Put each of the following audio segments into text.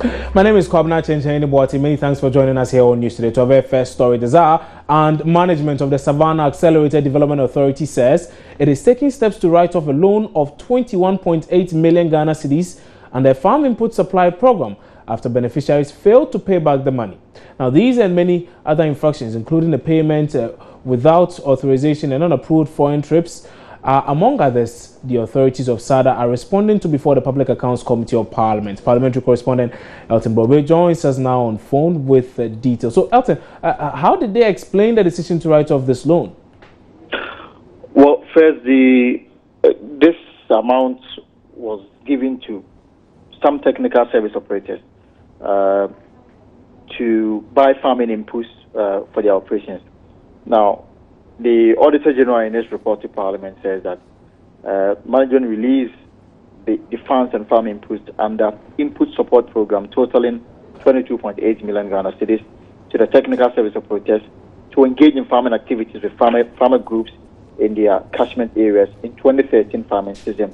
My name is Kwabena Chencheni. Many thanks for joining us here on News Today. To our very first story, the ZAR and management of the Savannah Accelerated Development Authority says it is taking steps to write off a loan of 21.8 million Ghana cedis and a farm input supply program after beneficiaries failed to pay back the money. Now, these and many other infractions, including the payment without authorization and unapproved foreign trips, among others, the authorities of SADA are responding to before the Public Accounts Committee of Parliament. Parliamentary correspondent Elton Brobe joins us now on phone with details. So, Elton, how did they explain the decision to write off this loan? Well, first, this amount was given to some technical service operators to buy farming inputs for their operations. Now, the Auditor General in his report to Parliament says that management released the funds and farm inputs under input support program totaling 22.8 million Ghana cedis to the technical service operators to engage in farming activities with farmer groups in their catchment areas in 2013 farming season.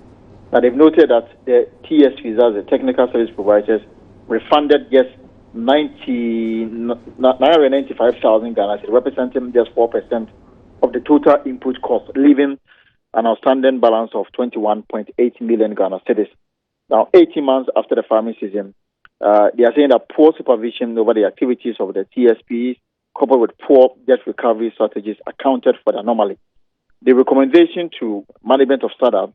Now, they've noted that the TSPs, as the technical service providers, refunded just 995,000 Ghana cedis, representing just 4% of the total input cost, leaving an outstanding balance of 21.8 million Ghana cedis. Now, 18 months after the farming season, they are saying that poor supervision over the activities of the TSPs, coupled with poor debt recovery strategies, accounted for the anomaly. The recommendation to management of SADA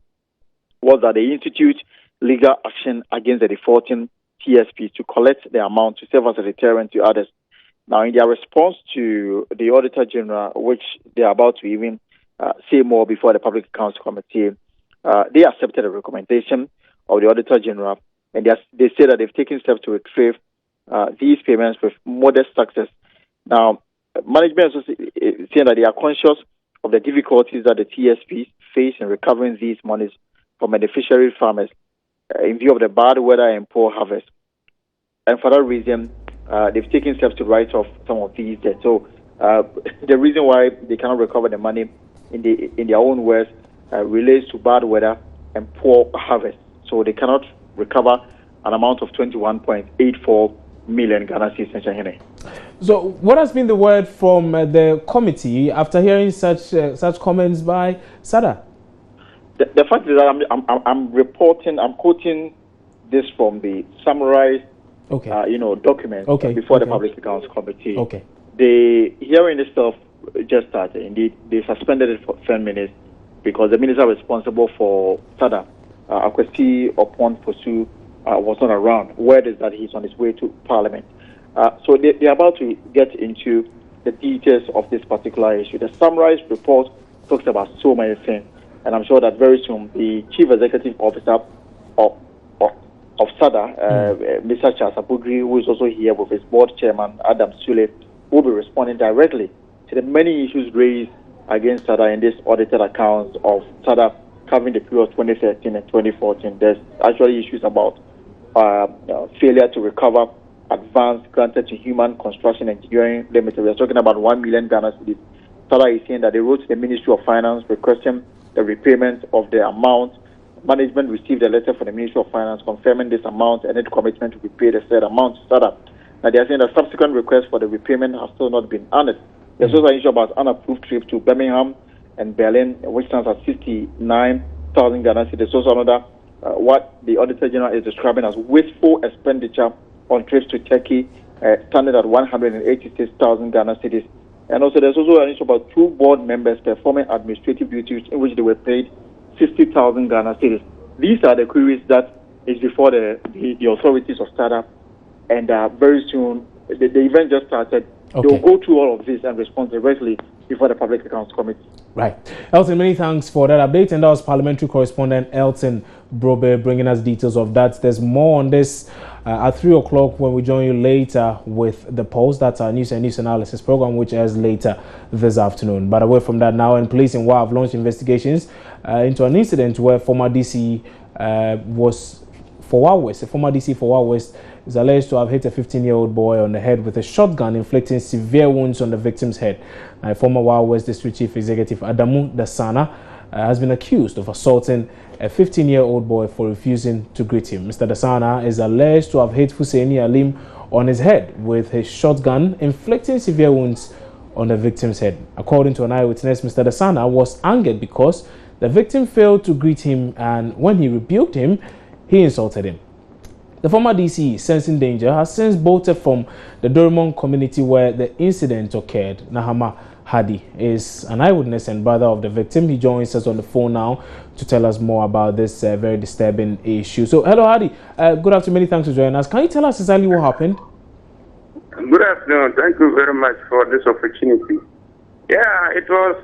was that they institute legal action against the defaulting TSPs to collect the amount to serve as a deterrent to others. Now, in their response to the Auditor General, which they are about to even say more before the Public Accounts Committee, they accepted the recommendation of the Auditor General, and they say that they've taken steps to retrieve these payments with modest success. Now, management is saying that they are conscious of the difficulties that the TSPs face in recovering these monies from beneficiary farmers in view of the bad weather and poor harvest. And for that reason, they've taken steps to write off some of these debts. So the reason why they cannot recover the money in their own words relates to bad weather and poor harvest. So they cannot recover an amount of 21.84 million Ghana cedis. So what has been the word from the committee after hearing such comments by SADA? The fact is that I'm quoting this from the summarized document before the Public Accounts Committee. Okay. The hearing itself just started. Indeed, they suspended it for 10 minutes because the minister responsible for SADA, Akwesi Opon Fosu, was not around. Word is that he's on his way to Parliament. So they're about to get into the details of this particular issue. The summarized report talks about so many things, and I'm sure that very soon the Chief Executive Officer of SADA, Mr. Charles Abugri, who is also here with his board chairman, Adam Sule, will be responding directly to the many issues raised against SADA in this audited accounts of SADA covering the period 2013 and 2014. There's actually issues about failure to recover advance granted to Human Construction Engineering Limited. We're talking about 1 million Ghana cedis. SADA is saying that they wrote to the Ministry of Finance requesting the repayment of the amount. Management received a letter from the Ministry of Finance confirming this amount and its commitment to repay the said amount to SADA. Now, they are saying that subsequent requests for the repayment have still not been honored. There's also an issue about unapproved trips to Birmingham and Berlin, which stands at 69,000 Ghana cedis. There's also another, what the Auditor General is describing as wasteful expenditure on trips to Turkey, standing at 186,000 Ghana cedis. And also, there's also an issue about 2 board members performing administrative duties in which they were paid 60,000 Ghana cedis. These are the queries that is before the authorities of SADA, and very soon, the event just started. Okay. They will go through all of this and respond directly before the Public Accounts Committee. Right. Elton, many thanks for that update. And that was Parliamentary correspondent Elton Brobe bringing us details of that. There's more on this at 3 o'clock when we join you later with The Pulse. That's our news and news analysis program, which airs later this afternoon. But away from that now, and police in Wa have launched investigations into an incident where former DC former DC for Wa West is alleged to have hit a 15-year-old boy on the head with a shotgun, inflicting severe wounds on the victim's head. Former Wa West District Chief Executive Adamu Dasana has been accused of assaulting a 15-year-old boy for refusing to greet him. Mr. Dasana is alleged to have hit Husseini Alim on his head with his shotgun, inflicting severe wounds on the victim's head. According to an eyewitness, Mr. Dasana was angered because the victim failed to greet him, and when he rebuked him, he insulted him. The former DCE, sensing danger, has since bolted from the Dormont community where the incident occurred. Nahama Hadi is an eyewitness and brother of the victim. He joins us on the phone now to tell us more about this very disturbing issue. So, hello Hadi, good afternoon, many thanks for joining us. Can you tell us exactly what happened? Good afternoon, thank you very much for this opportunity. Yeah, it was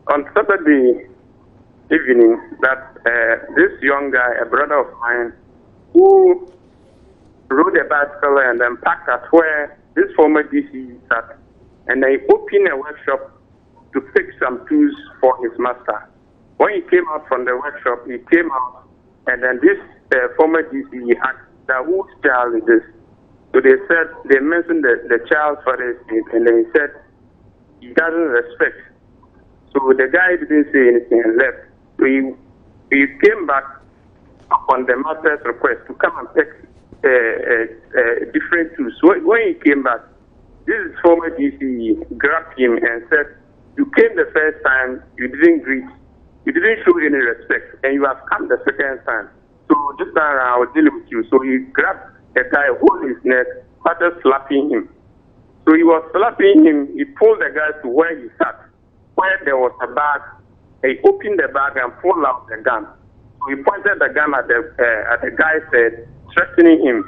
on Saturday evening that this young guy, a brother of mine, who rode a bicycle and then parked at where this former DC sat, and they opened a workshop to fix some tools for his master. When he came out from the workshop, he came out, and then this former DC asked that whose child is this? So they mentioned the child's father's name, and then he said he doesn't respect. So the guy didn't say anything and left. So he came back upon the master's request to come and pick different tools. So when he came back, this former DC grabbed him and said, "You came the first time, you didn't greet, you didn't show any respect, and you have come the second time. So this time I will deal with you." So he grabbed the guy, hold his neck, started slapping him. So he was slapping him. He pulled the guy to where he sat, where there was a bag. He opened the bag and pulled out the gun. So he pointed the gun at the guy's head, threatening him.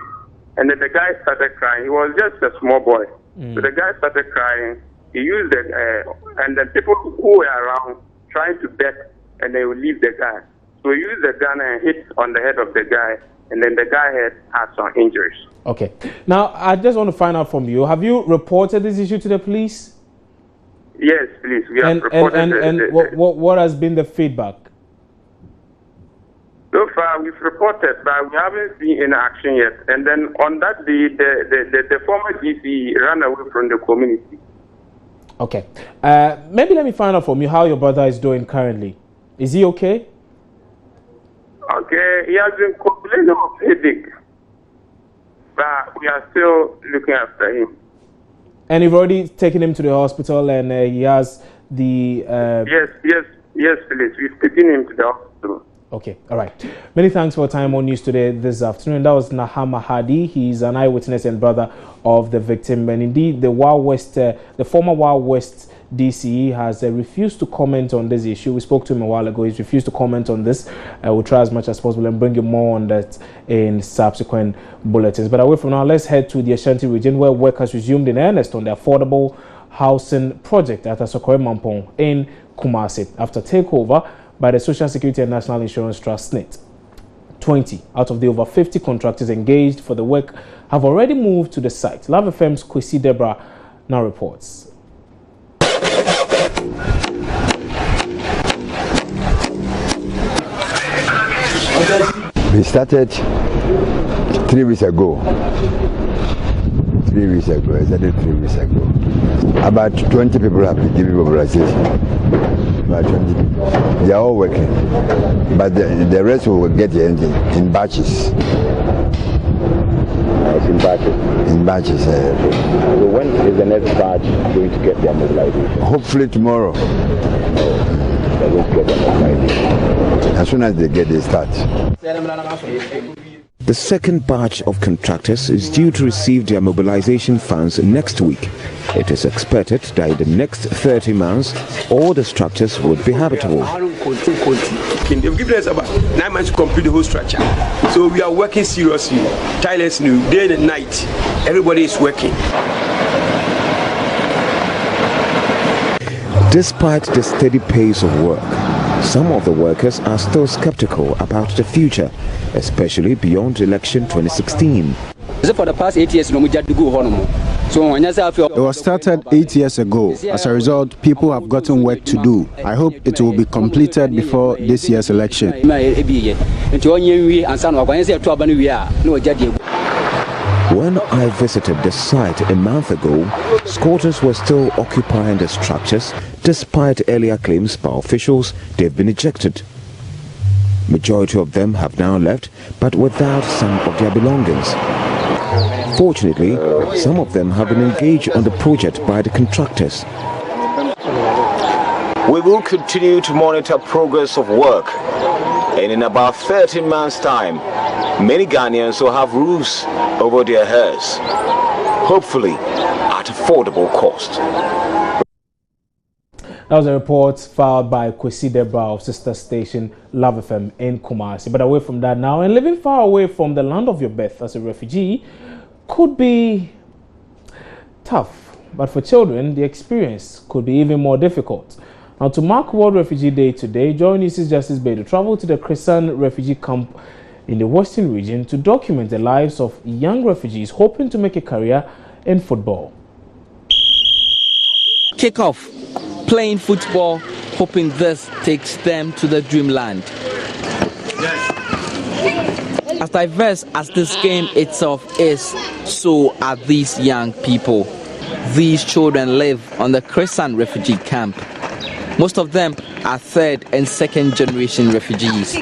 And then the guy started crying. He was just a small boy. So the guy started crying. He used and the people who were around trying to beg, and they would leave the guy. So he used the gun and hit on the head of the guy, and then the guy had some injuries. Okay. Now, I just want to find out from you, have you reported this issue to the police? Yes, please. We have reported. What has been the feedback? So far, we've reported, but we haven't seen any action yet. And then on that day, the former DC ran away from the community. Okay. Maybe let me find out from you how your brother is doing currently. Is he okay? Okay, he has been complaining of headache, but we are still looking after him. And you've already taken him to the hospital, and he has the... Yes, please. We've taken him to the hospital. Okay, all right. Many thanks for your time on News Today this afternoon. That was Nahama Hadi. He's an eyewitness and brother of the victim. And indeed, the former Wild West DCE has refused to comment on this issue. We spoke to him a while ago. He's refused to comment on this. We'll try as much as possible and bring you more on that in subsequent bulletins. But away from now, let's head to the Ashanti region, where work has resumed in earnest on the affordable housing project at Asokore Mampong in Kumasi after takeover by the Social Security and National Insurance Trust (SNIT). 20 out of the over 50 contractors engaged for the work have already moved to the site. Love FM's Kwesi Debra now reports. We started 3 weeks ago. 3 weeks ago, exactly 3 weeks ago. About 20 people have been given mobilization. About 20 people. They are all working, but the rest will get the engine in batches. In batches? In batches. So when is the next batch going to get their mobilization? Hopefully tomorrow. They're going to get their mobilization. As soon as they get, they start. The second batch of contractors is due to receive their mobilization funds next week. It is expected that in the next 30 months, all the structures would be habitable. They've given us about 9 months to complete the whole structure. So we are working seriously, tirelessly, day and night. Everybody is working. Despite the steady pace of work, some of the workers are still skeptical about the future, especially beyond election 2016. For the past 8 years, it was started 8 years ago. As a result, people have gotten work to do. I hope it will be completed before this year's election. When I visited the site a month ago, squatters were still occupying the structures Despite earlier claims by officials, they've been ejected. Majority of them have now left, but without some of their belongings. Fortunately, some of them have been engaged on the project by the contractors. We will continue to monitor progress of work, and in about 13 months' time, many Ghanaians will have roofs over their heads, hopefully at affordable cost. That was a report filed by Kwesi Debra of sister station Love FM in Kumasi. But away from that now, and living far away from the land of your birth as a refugee could be tough. But for children, the experience could be even more difficult. Now, to mark World Refugee Day today, join Mrs. Justice Bedu traveled to the Christian refugee camp in the Western region to document the lives of young refugees hoping to make a career in football. Kick off, playing football, hoping this takes them to the dreamland. As diverse as this game itself is, so are these young people. These children live on the Christian refugee camp. Most of them are third and second generation refugees.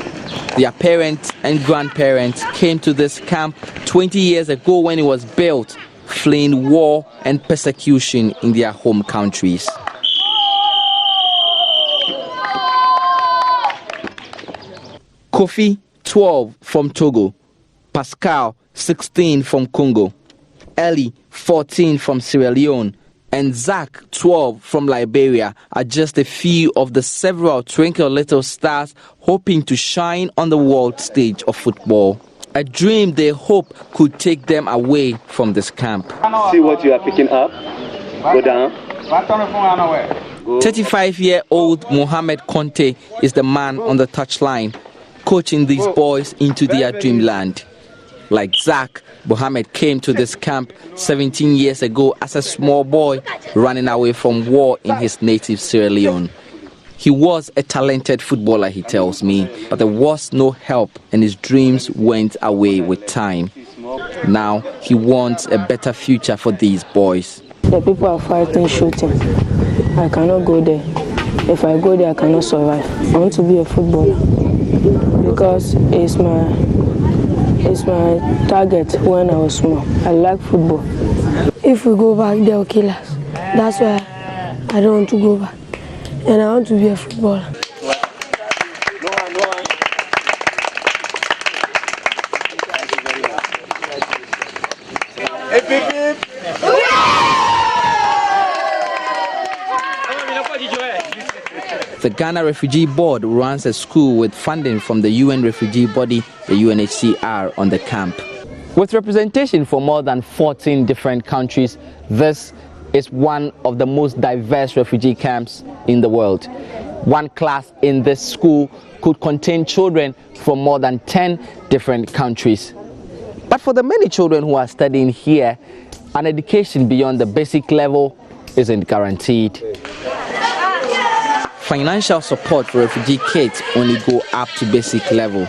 Their parents and grandparents came to this camp 20 years ago when it was built, fleeing war and persecution in their home countries. Kofi, 12, from Togo. Pascal, 16, from Congo. Ellie, 14, from Sierra Leone. And Zach, 12, from Liberia, are just a few of the several twinkle little stars hoping to shine on the world stage of football. A dream they hope could take them away from this camp. See what you are picking up. Go down. 35-year-old Mohamed Conte is the man on the touchline, coaching these boys into their dreamland. Like Zach, Mohamed came to this camp 17 years ago as a small boy, running away from war in his native Sierra Leone. He was a talented footballer, he tells me, but there was no help and his dreams went away with time. Now he wants a better future for these boys. The people are fighting, shooting. I cannot go there. If I go there, I cannot survive. I want to be a footballer because it's my target when I was small. I like football. If we go back, they'll kill us. That's why I don't want to go back. And I want to be a footballer. The Ghana Refugee Board runs a school with funding from the UN refugee body, the UNHCR, on the camp. With representation from more than 14 different countries, this is one of the most diverse refugee camps in the world. One class in this school could contain children from more than 10 different countries. But for the many children who are studying here, an education beyond the basic level isn't guaranteed. Financial support for refugee kids only go up to basic level.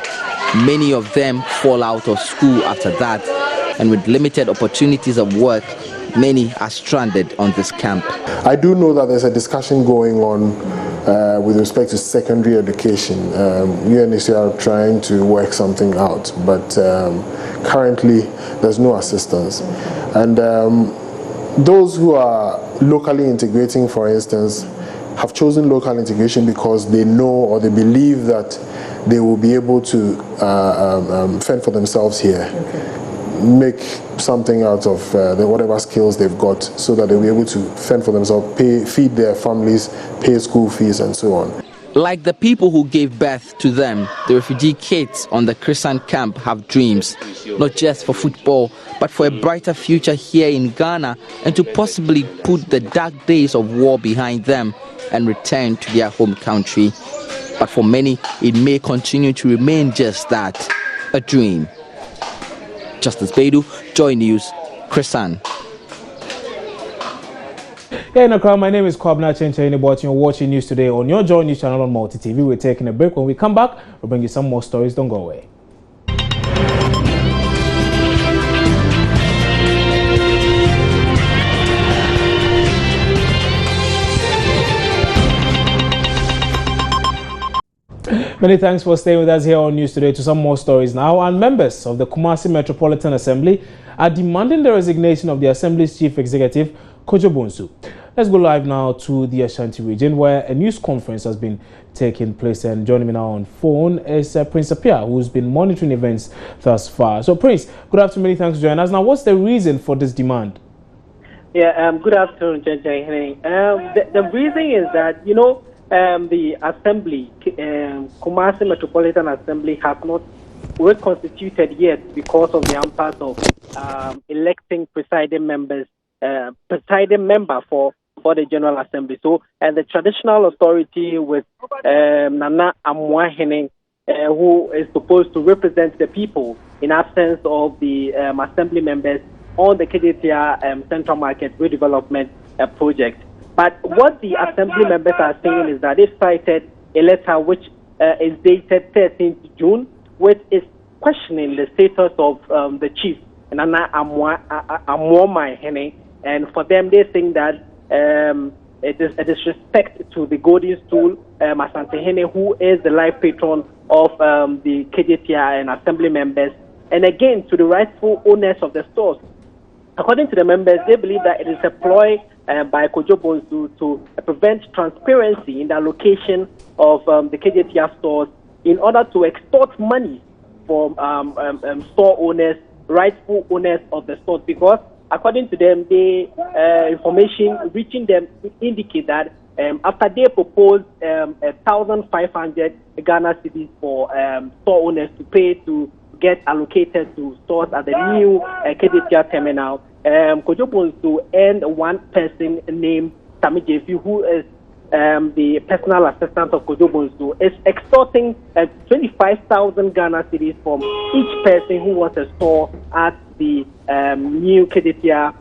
Many of them fall out of school after that, and with limited opportunities of work, many are stranded on this camp. I do know that there's a discussion going on with respect to secondary education. UNHCR are trying to work something out, but currently there's no assistance. And those who are locally integrating, for instance, have chosen local integration because they know or they believe that they will be able to fend for themselves here, make something out of whatever skills they've got so that they'll be able to fend for themselves, feed their families, pay school fees and so on. Like the people who gave birth to them, the refugee kids on the Christian camp have dreams, not just for football, but for a brighter future here in Ghana and to possibly put the dark days of war behind them and return to their home country. But for many, it may continue to remain just that, a dream. Justice Bedu, Joy News, Christian. Hey, Nakra, my name is Kwabna Chenchainibot. You're watching News Today on your Joy News channel on Multi TV. We're taking a break. When we come back, we'll bring you some more stories. Don't go away. Many thanks for staying with us here on News Today. To some more stories now. And members of the Kumasi Metropolitan Assembly are demanding the resignation of the Assembly's Chief Executive, Kojo Bonsu. Let's go live now to the Ashanti region, where a news conference has been taking place. And joining me now on phone is Prince Apia, who's been monitoring events thus far. So, Prince, good afternoon. Many thanks for joining us. Now, what's the reason for this demand? Yeah, good afternoon, Judge. The reason is that, the Assembly, Kumasi Metropolitan Assembly, has not reconstituted yet because of the impasse of electing presiding member for the General Assembly. So, and the traditional authority with Nana Amwahene, who is supposed to represent the people in absence of the Assembly members on the KJTR Central Market Redevelopment project. But what the Assembly members are saying is that they cited a letter which is dated 13th June, which is questioning the status of the chief, Nana Amwahene. And for them, they think that it is a disrespect to the golden stool, Asante Hene, who is the life patron of the KJTR and Assembly members, and again to the rightful owners of the stores. According to the members, they believe that it is a ploy by Kojo Bonsu to prevent transparency in the allocation of the KJTR stores in order to extort money from store owners, rightful owners of the stores, because according to them, the information reaching them indicate that after they proposed 1,500 Ghana cedis for store owners to pay to get allocated to stores at the new KJTR terminal, Kojo Bonsu and one person named Sami Jefi, who is the personal assistant of Kojo Bonsu, is extorting 25,000 Ghana cedis from each person who wants a store at the new KJTR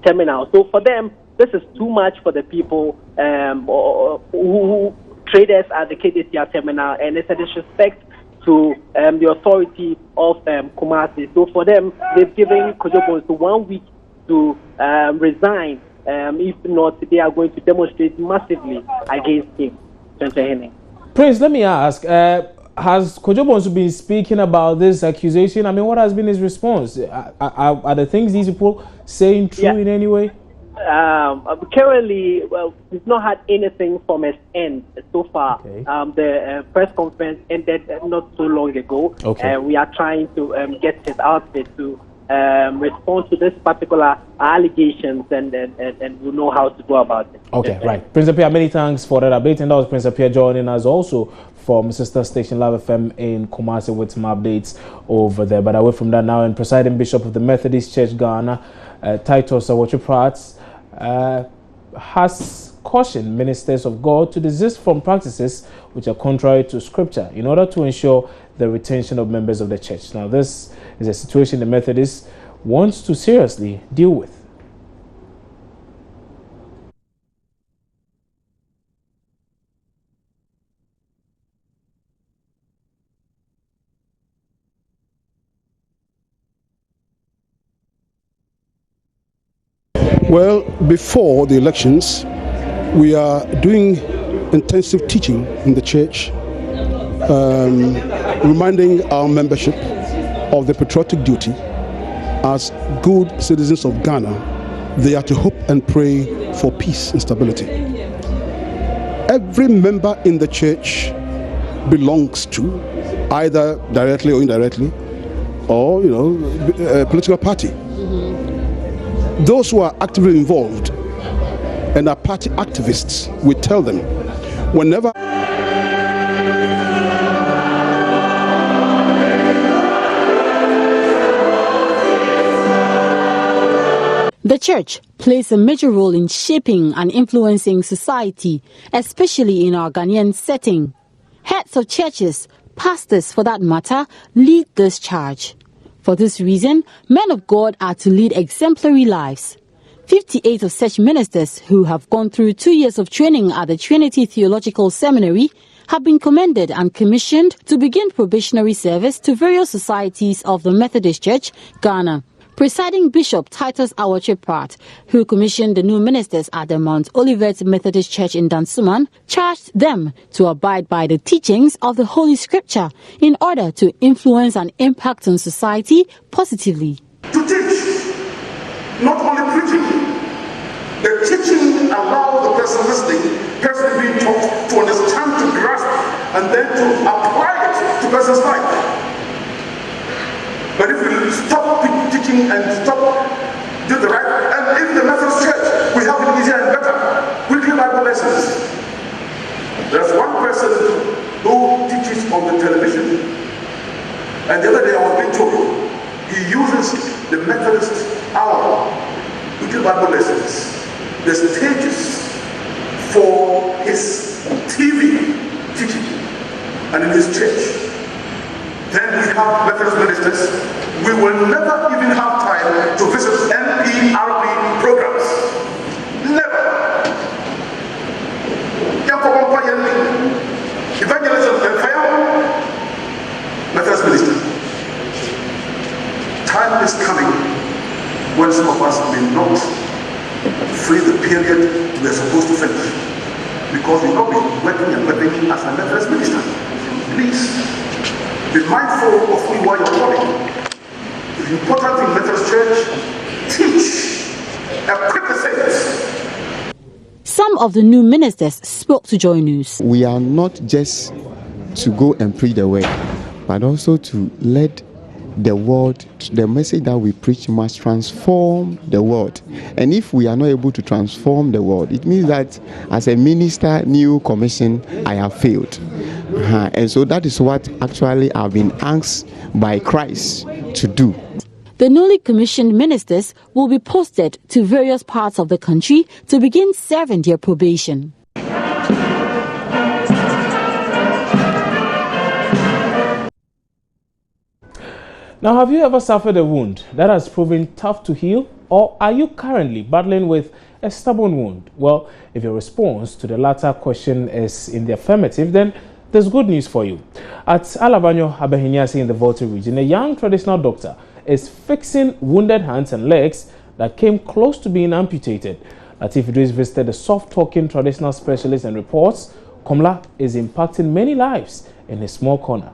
terminal. So for them, this is too much for the people who traders at the KJTR terminal, and it's a disrespect to the authority of Kumasi. So for them, they've given Kojo Bonsu 1 week to resign. If not, they are going to demonstrate massively against him. Prince, let me ask, has Kojo Bonsu been speaking about this accusation? I mean, what has been his response? Are the things these people saying true in any way? Currently, we've not had anything from his end so far. Okay. The press conference ended not so long ago. Okay. We are trying to get his outfit to respond to this particular allegations, and we'll know how to go about it. Okay, right. Prince Apia, many thanks for that update. And that was Prince Apia joining us also from sister station Love FM in Kumasi with some updates over there. But away from that now, and presiding bishop of the Methodist Church Ghana, Titus Awotwe-Pratt, has cautioned ministers of God to desist from practices which are contrary to scripture in order to ensure the retention of members of the church. Now, this is a situation the Methodist wants to seriously deal with. Well, before the elections, we are doing intensive teaching in the church, reminding our membership of the patriotic duty. As good citizens of Ghana, they are to hope and pray for peace and stability. Every member in the church belongs to, either directly or indirectly, or a political party. Those who are actively involved and are party activists, we tell them, whenever the church plays a major role in shaping and influencing society, especially in our Ghanaian setting. Heads of churches, pastors for that matter, lead this charge. For this reason, men of God are to lead exemplary lives. 58 of such ministers who have gone through 2 years of training at the Trinity Theological Seminary have been commended and commissioned to begin probationary service to various societies of the Methodist Church, Ghana. Presiding Bishop Titus Awotwe-Pratt, who commissioned the new ministers at the Mount Olivet Methodist Church in Dansoman, charged them to abide by the teachings of the Holy Scripture in order to influence and impact on society positively. To teach, not only preaching. The teaching allows the person listening, person being taught, to understand, to grasp, and then to apply it to person's life. But if we stop teaching and stop do the right, and in the Methodist Church, we have it easier and better. Weekly Bible lessons. There's one person who teaches on the television, and the other day I was being told he uses the Methodist hour, weekly Bible lessons, the stages for his TV teaching, and in his church. Then we have Methodist ministers. We will never even have time to visit NPRP programs. Never. Evangelism and fire. Methodist minister. Time is coming when some of us may not free the period we are supposed to finish, because we've not been working and working as a Methodist minister. Please be mindful of who you are, your calling. It's important in Methodist Church. Teach, equip the saints. Some of the new ministers spoke to Joy News. We are not just to go and preach the word, but also to let the word, the message that we preach must transform the world. And if we are not able to transform the world, it means that as a minister, new commission, I have failed. And so that is what actually I've been asked by Christ to do. The newly commissioned ministers will be posted to various parts of the country to begin serving their probation. Now, have you ever suffered a wound that has proven tough to heal? Or are you currently battling with a stubborn wound? Well, if your response to the latter question is in the affirmative, then there's good news for you. At Alabanyo Abehinyasi in the Volta region, a young traditional doctor is fixing wounded hands and legs that came close to being amputated. Latif Idris visited the soft-talking traditional specialist and reports Komla is impacting many lives in his small corner.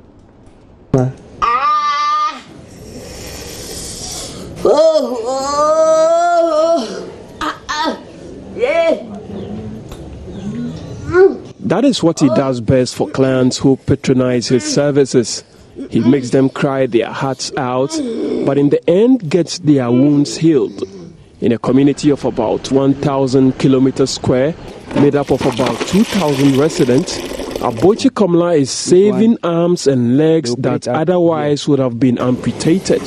That is what he does best for clients who patronize his services. He makes them cry their hearts out, but in the end gets their wounds healed. In a community of about 1,000 kilometers square, made up of about 2,000 residents, Abochi Komla is saving arms and legs that otherwise would have been amputated.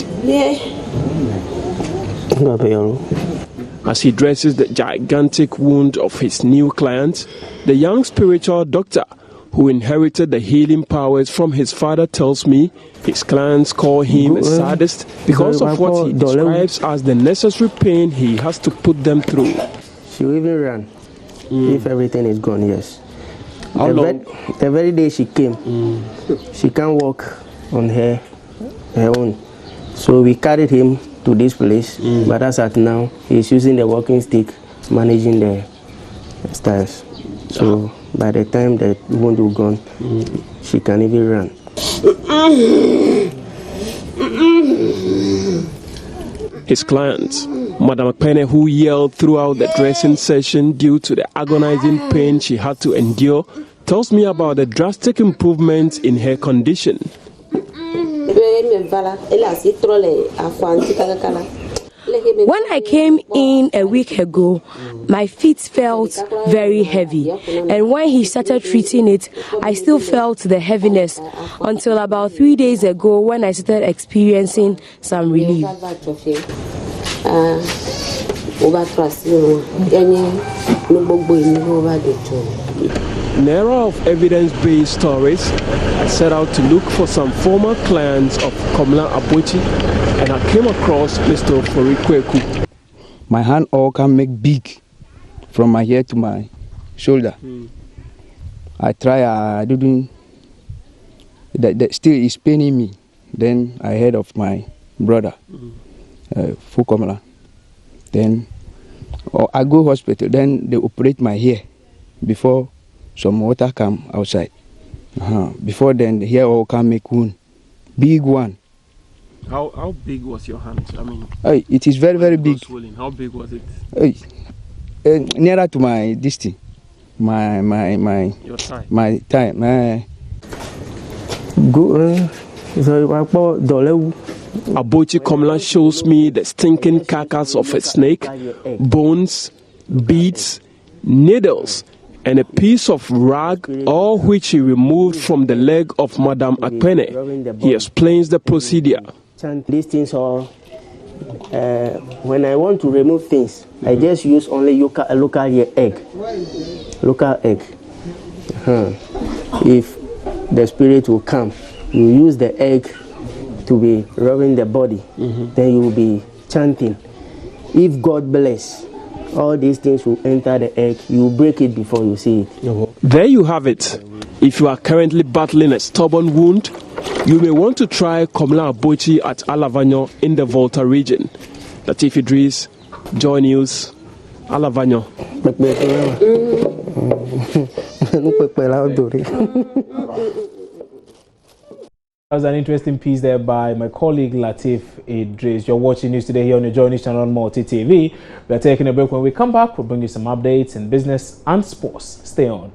As he dresses the gigantic wound of his new client, the young spiritual doctor who inherited the healing powers from his father tells me his clients call him a sadist because of what he describes as the necessary pain he has to put them through. She will even run if everything is gone, yes. The very day she came, she can't walk on her own. So we carried him to this place, but as at now, he's using the walking stick, managing the stairs. So by the time the wound will gone, she can even run. His client, Madam Pene, who yelled throughout the dressing session due to the agonizing pain she had to endure, tells me about the drastic improvements in her condition. When I came in a week ago, my feet felt very heavy. And when he started treating it, I still felt the heaviness until about 3 days ago when I started experiencing some relief. In an era of evidence-based stories, I set out to look for some former clients of Komla Abochi, and I came across Mr. Forikweku. My hand all can make big from my head to my shoulder. I try, I didn't, that still is paining me. Then I heard of my brother. full Komala. Then I go hospital. Then they operate my hair before some water come outside. Before then, the hair all can make wound, big one. How big was your hand? I mean, it is very, very big. Swollen. How big was it? Nearer to my distance, my your thigh. My thigh. Abochi Komla shows me the stinking carcass of a snake, bones, beads, needles, and a piece of rag, all which he removed from the leg of Madame Akpene. He explains the procedure. These things are, when I want to remove things, I just use only local egg. Local egg. If the spirit will come, you use the egg to be rubbing the body, then you will be chanting. If God bless, all these things will enter the egg. You break it before you see it. There you have it. If you are currently battling a stubborn wound, you may want to try Komla Abochi at Alavanyo in the Volta region. Latif Idris, Joy News, Alavanyo. That was an interesting piece there by my colleague Latif Idris. You're watching News Today here on the Joy News channel on Multi TV. We're taking a break. When we come back, we'll bring you some updates in business and sports. Stay on.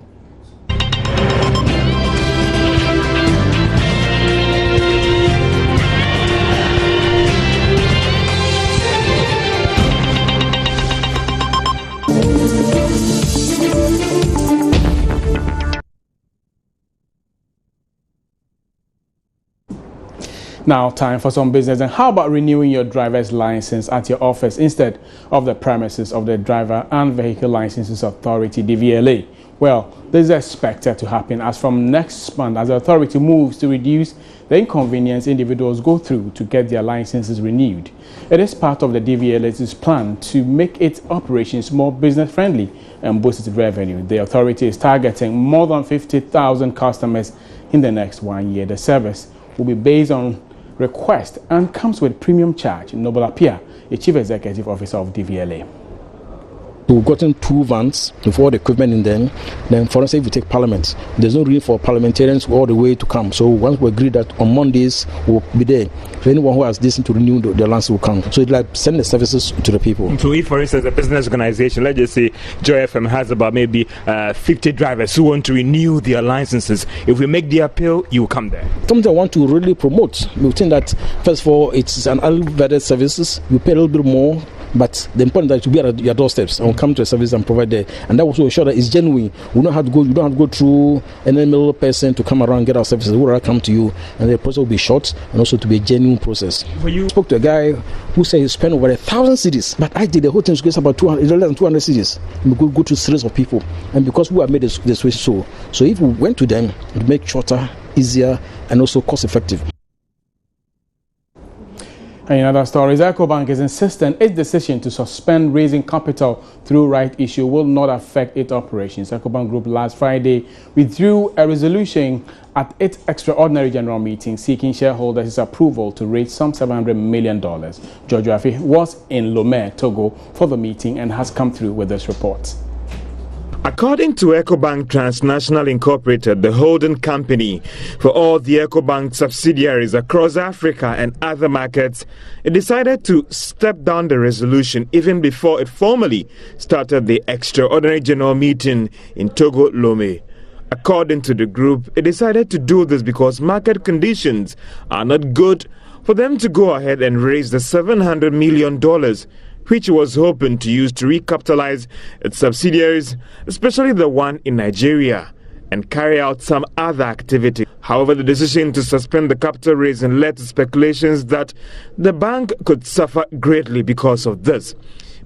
Now, time for some business. And how about renewing your driver's license at your office instead of the premises of the Driver and Vehicle Licenses Authority, DVLA? Well, this is expected to happen as from next month as the authority moves to reduce the inconvenience individuals go through to get their licenses renewed. It is part of the DVLA's plan to make its operations more business-friendly and boost its revenue. The authority is targeting more than 50,000 customers in the next 1 year. The service will be based on request and comes with premium charge. Noble Apia, the Chief Executive Officer of DVLA. We've gotten 2 vans with all the equipment in them. Then, for instance, if we take Parliament, there's no room for parliamentarians all the way to come. So once we agree that on Mondays we'll be there, so anyone who has this to renew their license will come. So it's like send the services to the people. So if, for instance, a business organization, let's just say Joy FM has about maybe 50 drivers who want to renew their licenses, if we make the appeal, you will come there. Something I want to really promote. We think that, first of all, it's an elevated services. You pay a little bit more, but the important that to be at your doorsteps and come to a service and provide there, and that will also ensure that it's genuine. We don't have to go. You don't have to go through any middle person to come around and get our services. We will come to you, and the process will be short and also to be a genuine process. For you, I spoke to a guy who said he spent over 1,000 cities, but I did the whole thing to about 200, less than 200 cities. We could go to series of people, and because we have made the switch, so if we went to them, it would make shorter, easier, and also cost effective. And in other stories, EcoBank is insisting its decision to suspend raising capital through right issue will not affect its operations. EcoBank Group last Friday withdrew a resolution at its extraordinary general meeting seeking shareholders' approval to raise some $700 million. George Afi was in Lomé, Togo for the meeting and has come through with this report. According to EcoBank Transnational Incorporated, the holding company for all the EcoBank subsidiaries across Africa and other markets, it decided to step down the resolution even before it formally started the extraordinary general meeting in Togo, Lomé. According to the group, it decided to do this because market conditions are not good for them to go ahead and raise the $700 million which was hoping to use to recapitalize its subsidiaries, especially the one in Nigeria, and carry out some other activity. However, the decision to suspend the capital raising led to speculations that the bank could suffer greatly because of this.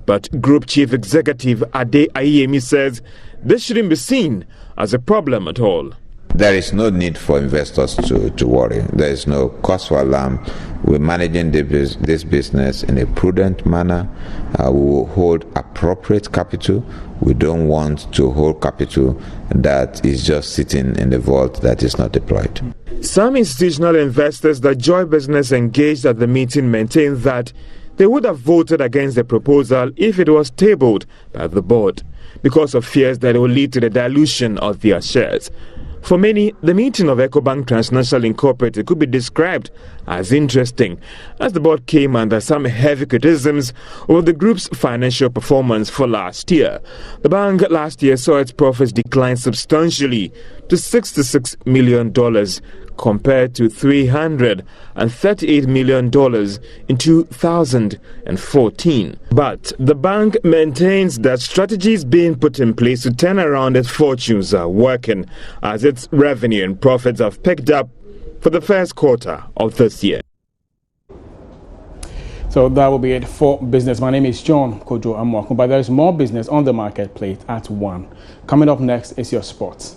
But Group Chief Executive Ade Ayemi says this shouldn't be seen as a problem at all. There is no need for investors to worry. There is no cause for alarm. We're managing this business in a prudent manner. We will hold appropriate capital. We don't want to hold capital that is just sitting in the vault that is not deployed. Some institutional investors that Joy Business engaged at the meeting maintain that they would have voted against the proposal if it was tabled by the board, because of fears that it will lead to the dilution of their shares. For many, the meeting of EcoBank Transnational Incorporated could be described as interesting, as the board came under some heavy criticisms over the group's financial performance for last year. The bank last year saw its profits decline substantially to $66 million, compared to $338 million in 2014. But the bank maintains that strategies being put in place to turn around its fortunes are working, as its revenue and profits have picked up for the first quarter of this year. So that will be it for business. My name is John Kojo Amwako, but there is more business on the market plate at 1. Coming up next is your sports.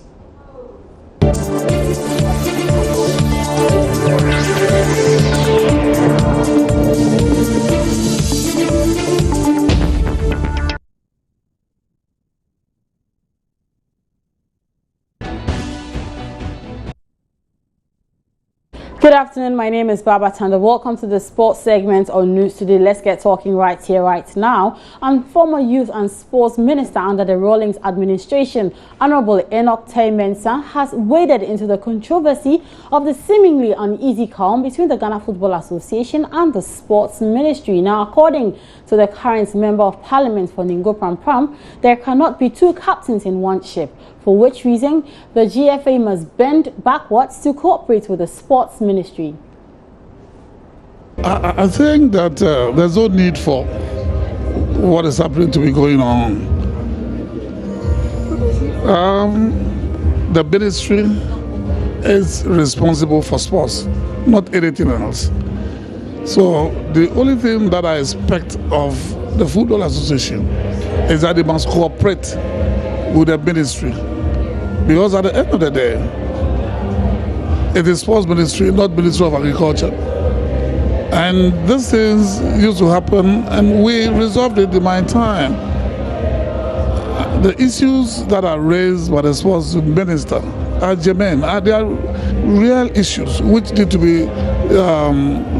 Good afternoon, my name is Baba Tanda. Welcome to the sports segment on News Today. Let's get talking right here, right now. And former Youth and Sports Minister under the Rawlings administration, Honorable Enoch Tay-Mensah, has waded into the controversy of the seemingly uneasy calm between the Ghana Football Association and the Sports Ministry. Now, according to the current Member of Parliament for Ningo Prampram, there cannot be two captains in one ship, for which reason the GFA must bend backwards to cooperate with the Sports Ministry. I think that there's no need for what is happening to be going on. The ministry is responsible for sports, not anything else. So the only thing that I expect of the Football Association is that they must cooperate with the ministry. Because at the end of the day, it is Sports Ministry, not Ministry of Agriculture. And these things used to happen, and we resolved it in my time. The issues that are raised by the Sports Minister are germane. They are real issues which need to be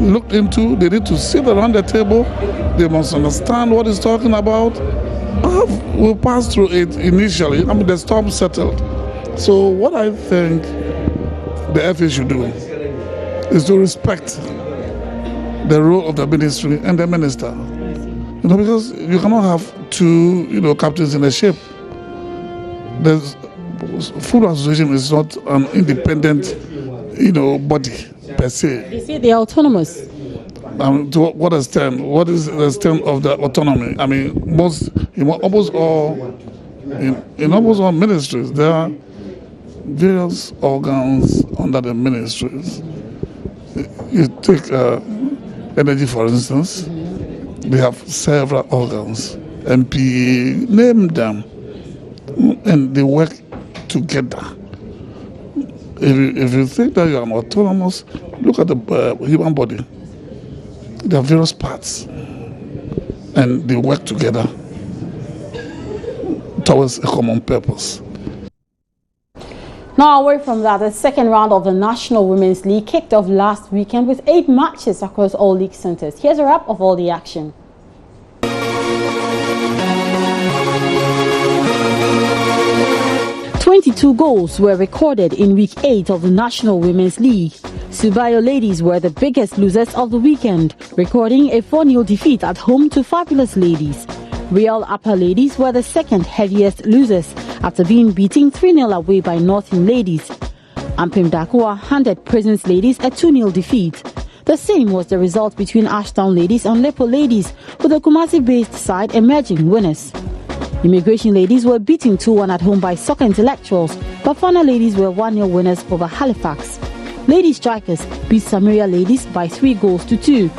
looked into. They need to sit around the table. They must understand what he's talking about. We passed through it initially. I mean, the storm settled. So what I think the FA should do is to respect the role of the ministry and the minister. You know, because you cannot have two, captains in a ship. The Football Association is not an independent, body per se. You see, they are autonomous. To what extent? What is the extent of the autonomy? I mean, in almost all ministries, there are various organs under the ministries. You take energy, for instance. They have several organs, MP, name them, and they work together. If you think that you are autonomous, look at the human body. There are various parts, and they work together towards a common purpose. Now, away from that, the second round of the National Women's League kicked off last weekend with 8 matches across all league centres. Here's a wrap of all the action. "22 goals were recorded in Week 8 of the National Women's League. Subayo Ladies were the biggest losers of the weekend, recording a 4-0 defeat at home to Fabulous Ladies. Real Upper Ladies were the second heaviest losers after being beaten 3-0 away by Northern Ladies. Ampim Dakwa handed Prisons Ladies a 2-0 defeat. The same was the result between Ashtown Ladies and Lepo Ladies, with the Kumasi-based side emerging winners. Immigration Ladies were beaten 2-1 at home by Soccer Intellectuals. Bafana Ladies were 1-0 winners over Halifax. Lady Strikers beat Samaria Ladies by 3-2.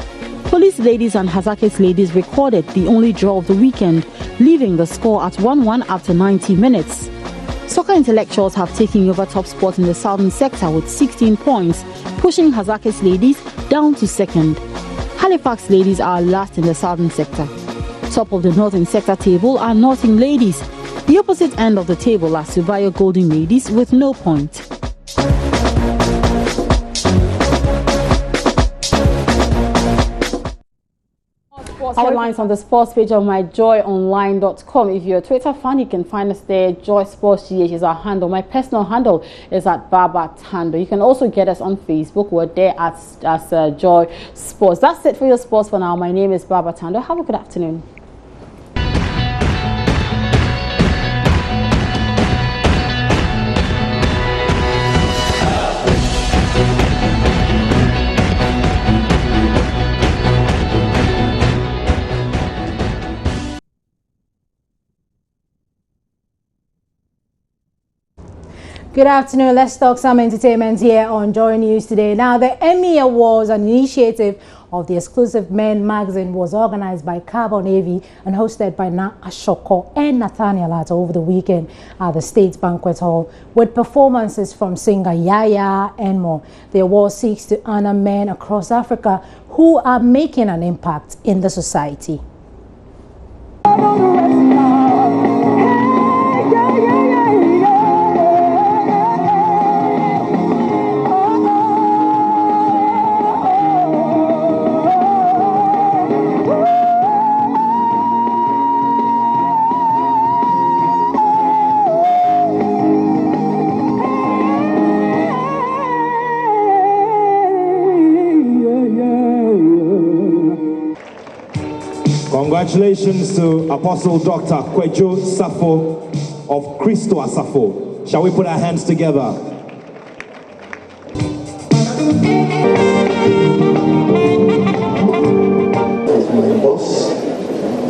Police Ladies and Hazakis Ladies recorded the only draw of the weekend, leaving the score at 1-1 after 90 minutes. Soccer Intellectuals have taken over top spot in the southern sector with 16 points, pushing Hazakis Ladies down to second. Halifax Ladies are last in the southern sector. Top of the northern sector table are Northern Ladies. The opposite end of the table are Subayo Golden Ladies with no point. sports headlines on the sports page of myjoyonline.com. If you're a Twitter fan, you can find us there. Joy Sports GH is our handle. My personal handle is at Baba Tando. You can also get us on Facebook. We're there as Joy Sports. That's it for your sports for now. My name is Baba Tando. Have a good afternoon. Good afternoon. Let's talk some entertainment here on Joy News today. Now, the Emmy Awards, an initiative of the exclusive Men magazine, was organized by Carbon Navy and hosted by Na Ashoko and Nathaniel Atta over the weekend at the State Banquet Hall, with performances from singer Yaya and more. The award seeks to honor men across Africa who are making an impact in the society. Congratulations to Apostle Dr. Kwejo Safo of Christo Asafo. Shall we put our hands together? My boss,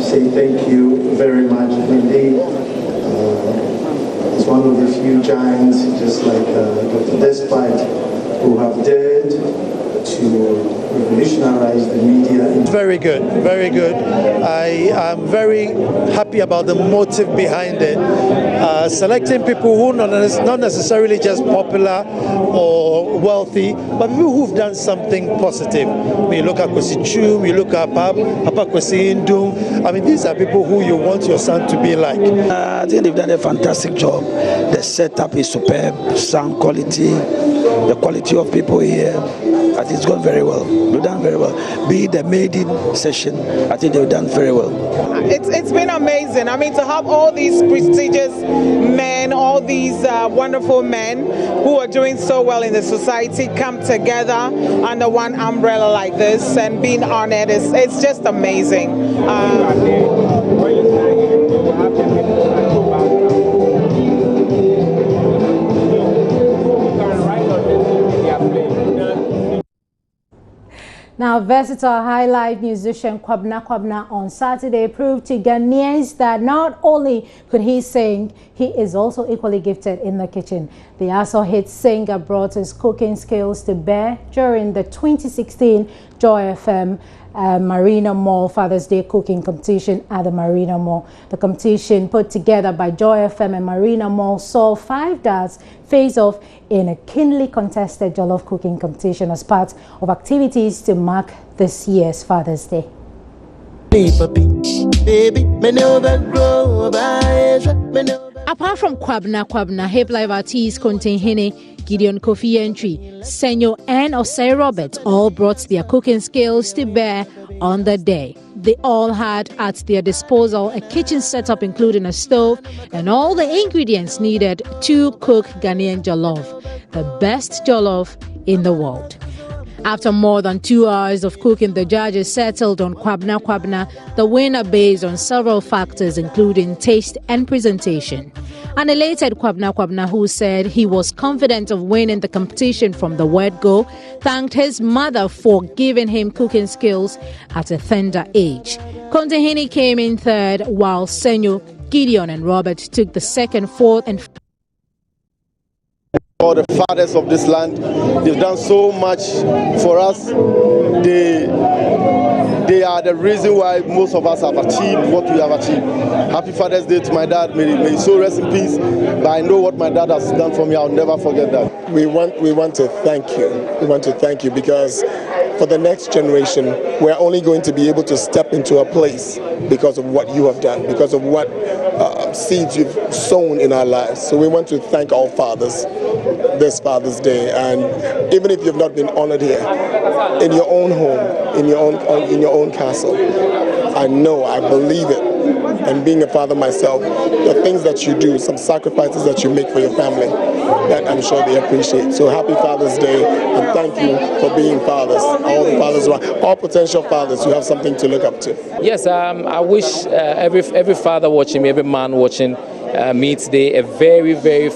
say thank you very much. Midday is one of the few giants, just like Dr. Despite, who have dared to revolutionize the media. Very good, very good. I am very happy about the motive behind it. Selecting people who not necessarily just popular or wealthy, but people who've done something positive. When you look at Kwesi Chum, you look at Papa Kwesi Indum. I mean, these are people who you want your son to be like. I think they've done a fantastic job. The setup is superb, sound quality, the quality of people here. I think it's gone very well. They've done very well. Be the maiden session, I think they've done very well. It's been amazing. I mean, to have all these prestigious men, all these wonderful men who are doing so well in the society come together under one umbrella like this and being honored, it's just amazing. Now, versatile high-life musician Kwabena on Saturday proved to Ghanaians that not only could he sing, he is also equally gifted in the kitchen. The also hit singer brought his cooking skills to bear during the 2016 Joy FM Marina Mall Father's Day cooking competition at the Marina Mall. The competition, put together by Joy FM and Marina Mall, saw 5 dads face off in a keenly contested jollof cooking competition as part of activities to mark this year's Father's Day. Apart from Kwabena, Hip Live artists Kontehene, Gideon Kofi Entry, Senyo and Osei Robert all brought their cooking skills to bear on the day. They all had at their disposal a kitchen setup including a stove and all the ingredients needed to cook Ghanaian jollof, the best jollof in the world. After more than 2 hours of cooking, the judges settled on Kwabena, the winner based on several factors including taste and presentation. An elated Kwabena, who said he was confident of winning the competition from the word go, thanked his mother for giving him cooking skills at a tender age. Kontehene came in third, while Senyo, Gideon and Robert took the second, fourth and all the fathers of this land, they've done so much for us. They are the reason why most of us have achieved what we have achieved. Happy Father's Day to my dad. May he so rest in peace. But I know what my dad has done for me. I'll never forget that. We want to thank you. We want to thank you because for the next generation, we're only going to be able to step into a place because of what you have done, because of what seeds you've sown in our lives. So we want to thank all fathers this Father's Day, and even if you've not been honored here, in your own home, in your own castle, I know, I believe it. And being a father myself, the things that you do, some sacrifices that you make for your family, that I'm sure they appreciate. So happy Father's Day, and thank you for being fathers. All the fathers, all potential fathers, you have something to look up to. Yes, I wish every father watching me, every man watching me today, a very, very,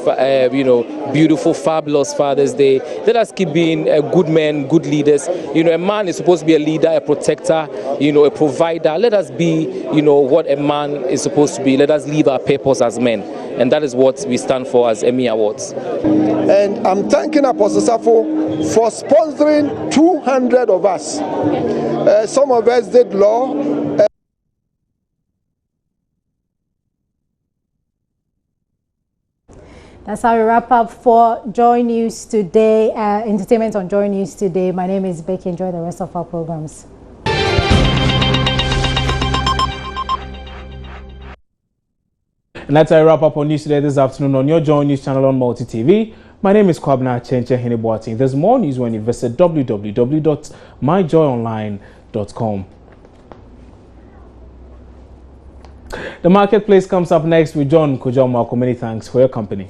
beautiful, fabulous Father's Day. Let us keep being good men, good leaders. A man is supposed to be a leader, a protector, a provider. Let us be, what a man is supposed to be. Let us live our purpose as men. And that is what we stand for as Emmy Awards. And I'm thanking Apostle Safo for sponsoring 200 of us. Some of us did law. That's how we wrap up for Joy News today, entertainment on Joy News today. My name is Becky. Enjoy the rest of our programs. And that's how we wrap up on News Today this afternoon on your Joy News channel on Multi TV. My name is Kwabna Chenche Heneboating. There's more news when you visit www.myjoyonline.com. The Marketplace comes up next with John Kujoma. Many thanks for your company.